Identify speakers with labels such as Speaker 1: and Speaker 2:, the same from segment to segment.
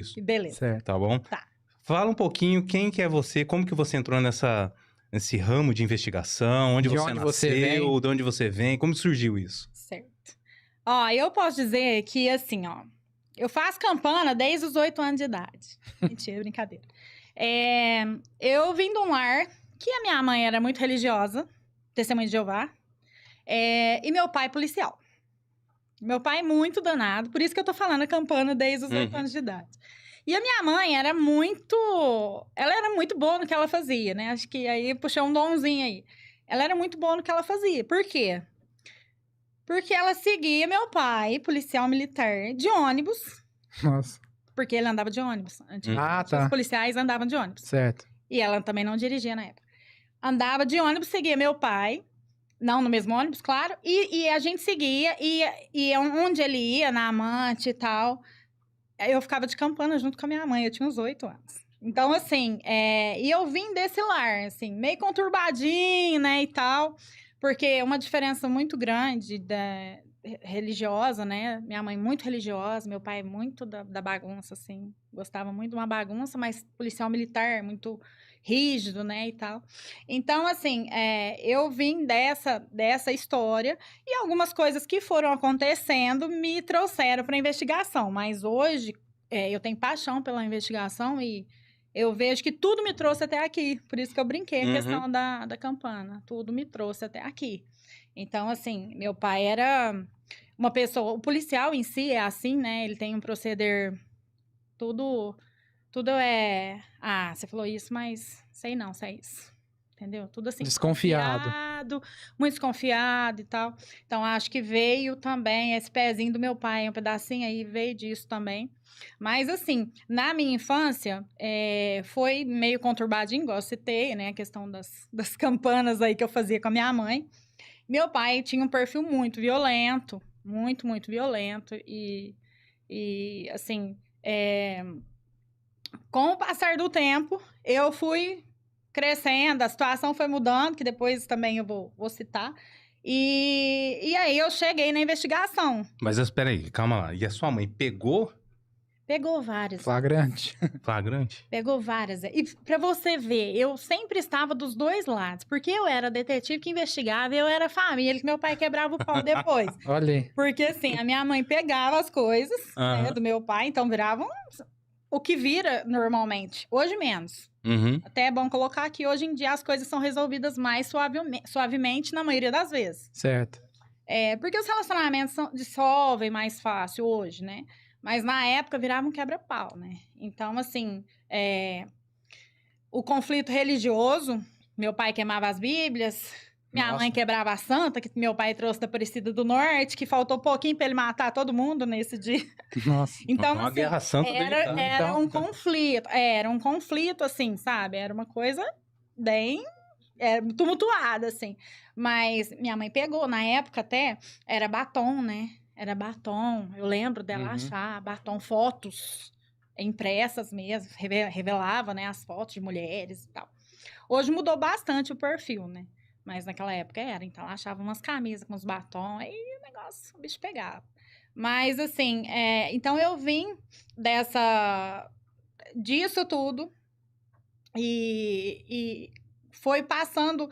Speaker 1: Que beleza.
Speaker 2: Certo.
Speaker 3: Tá bom?
Speaker 1: Tá.
Speaker 3: Fala um pouquinho quem que é você, como que você entrou nesse ramo de investigação, onde
Speaker 2: De
Speaker 3: você
Speaker 2: onde
Speaker 3: nasceu,
Speaker 2: você vem?
Speaker 3: de onde você vem, como surgiu isso?
Speaker 1: Certo. Ó, eu posso dizer que, assim, ó, eu faço campana desde os 8 anos de idade. Mentira, brincadeira. Eu vim de um lar que a minha mãe era muito religiosa, testemunha de Jeová, e meu pai policial. Meu pai muito danado, por isso que eu tô falando a campana desde os 8 anos de idade. E a minha mãe ela era muito boa no que ela fazia, né? Acho que aí puxou um donzinho aí. Ela era muito boa no que ela fazia. Por quê? Porque ela seguia meu pai, policial militar, de ônibus,
Speaker 2: Nossa.
Speaker 1: porque ele andava de ônibus. Antigamente,
Speaker 2: Ah, tá.
Speaker 1: os policiais andavam de ônibus.
Speaker 2: Certo.
Speaker 1: E ela também não dirigia na época. Andava de ônibus, seguia meu pai, não no mesmo ônibus, claro, e a gente seguia, e onde ele ia, na amante e tal, eu ficava de campana junto com a minha mãe, eu tinha uns 8 anos. Então, assim, e eu vim desse lar, assim, meio conturbadinho, né, e tal, porque uma diferença muito grande religiosa, né, minha mãe muito religiosa, meu pai muito da bagunça, assim, gostava muito de uma bagunça, mas policial militar, muito rígido, né, e tal. Então, assim, eu vim dessa história e algumas coisas que foram acontecendo me trouxeram para a investigação, mas hoje eu tenho paixão pela investigação e eu vejo que tudo me trouxe até aqui. Por isso que eu brinquei a questão da campana. Tudo me trouxe até aqui. Então, assim, meu pai era uma pessoa... O policial em si é assim, né? Ele tem um proceder... Tudo é... Ah, você falou isso, mas sei não, se é isso. Entendeu? Tudo assim.
Speaker 2: Desconfiado.
Speaker 1: Muito desconfiado e tal. Então, acho que veio também esse pezinho do meu pai, um pedacinho aí veio disso também. Mas, assim, na minha infância, foi meio conturbadinho, igual eu citei, né? A questão das campanas aí que eu fazia com a minha mãe. Meu pai tinha um perfil muito violento, muito, muito violento. E assim, com o passar do tempo, eu fui crescendo, a situação foi mudando, que depois também eu vou citar. E aí eu cheguei na investigação.
Speaker 3: Mas espera aí, calma lá. E a sua mãe pegou
Speaker 1: Pegou várias.
Speaker 2: Flagrante.
Speaker 3: flagrante?
Speaker 1: Pegou várias. E pra você ver, eu sempre estava dos dois lados. Porque eu era detetive que investigava e eu era família, que meu pai quebrava o pau depois.
Speaker 2: Olha aí.
Speaker 1: Porque, assim, a minha mãe pegava as coisas né, do meu pai, então viravam o que vira normalmente. Hoje menos. Até é bom colocar que hoje em dia as coisas são resolvidas mais suavemente na maioria das vezes.
Speaker 2: Certo.
Speaker 1: Porque os relacionamentos dissolvem mais fácil hoje, né? Mas na época virava um quebra-pau, né? Então, assim, o conflito religioso, meu pai queimava as Bíblias, minha mãe quebrava a santa, que meu pai trouxe da Aparecida do Norte, que faltou pouquinho para ele matar todo mundo nesse dia.
Speaker 2: Nossa.
Speaker 1: Então,
Speaker 3: Uma
Speaker 1: assim,
Speaker 3: guerra santa
Speaker 1: era um conflito. Era um conflito, assim, sabe? Era uma coisa bem tumultuada, assim. Mas minha mãe pegou, na época até, era batom, né? Era batom. Eu lembro dela achar batom, fotos impressas mesmo, revelava, né, as fotos de mulheres e tal. Hoje mudou bastante o perfil, né? Mas naquela época era. Então, ela achava umas camisas com uns batom, aí o bicho pegava. Mas, assim, então eu vim disso tudo e foi passando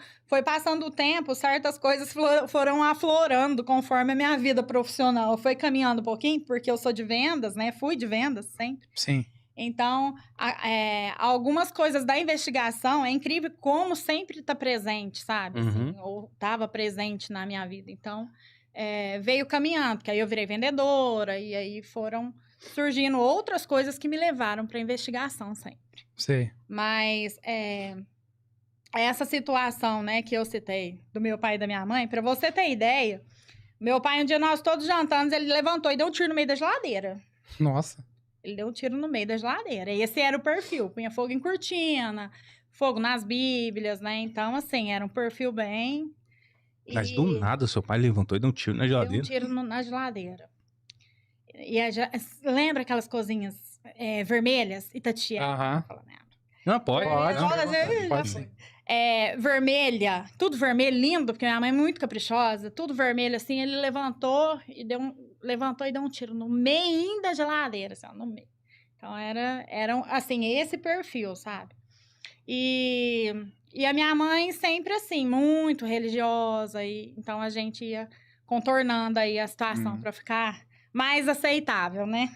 Speaker 1: o tempo, certas coisas foram aflorando conforme a minha vida profissional foi caminhando um pouquinho, porque eu sou de vendas, né? Fui de vendas sempre.
Speaker 2: Sim.
Speaker 1: Então, algumas coisas da investigação, é incrível como sempre está presente, sabe? Assim, ou estava presente na minha vida. Então, veio caminhando, porque aí eu virei vendedora, e aí foram surgindo outras coisas que me levaram para a investigação sempre.
Speaker 2: Sei.
Speaker 1: Mas essa situação, né, que eu citei, do meu pai e da minha mãe, para você ter ideia, meu pai, um dia nós todos jantando, ele levantou e deu um tiro no meio da geladeira.
Speaker 2: Nossa.
Speaker 1: Ele deu um tiro no meio da geladeira. E esse era o perfil. Punha fogo em cortina, fogo nas bíblias, né? Então, assim, era um perfil bem...
Speaker 3: Mas do nada, seu pai levantou e deu um tiro na geladeira.
Speaker 1: Deu um tiro na geladeira. E lembra aquelas coisinhas vermelhas? Itatiaia.
Speaker 2: Aham.
Speaker 3: Não, pode.
Speaker 2: Pode.
Speaker 1: Vermelha. Tudo vermelho, lindo, porque minha mãe é muito caprichosa. Tudo vermelho, assim. Ele levantou e deu um tiro no meio da geladeira, assim, ó, no meio. Então, era assim, esse perfil, sabe? E a minha mãe sempre, assim, muito religiosa. Então, a gente ia contornando aí a situação para ficar mais aceitável, né?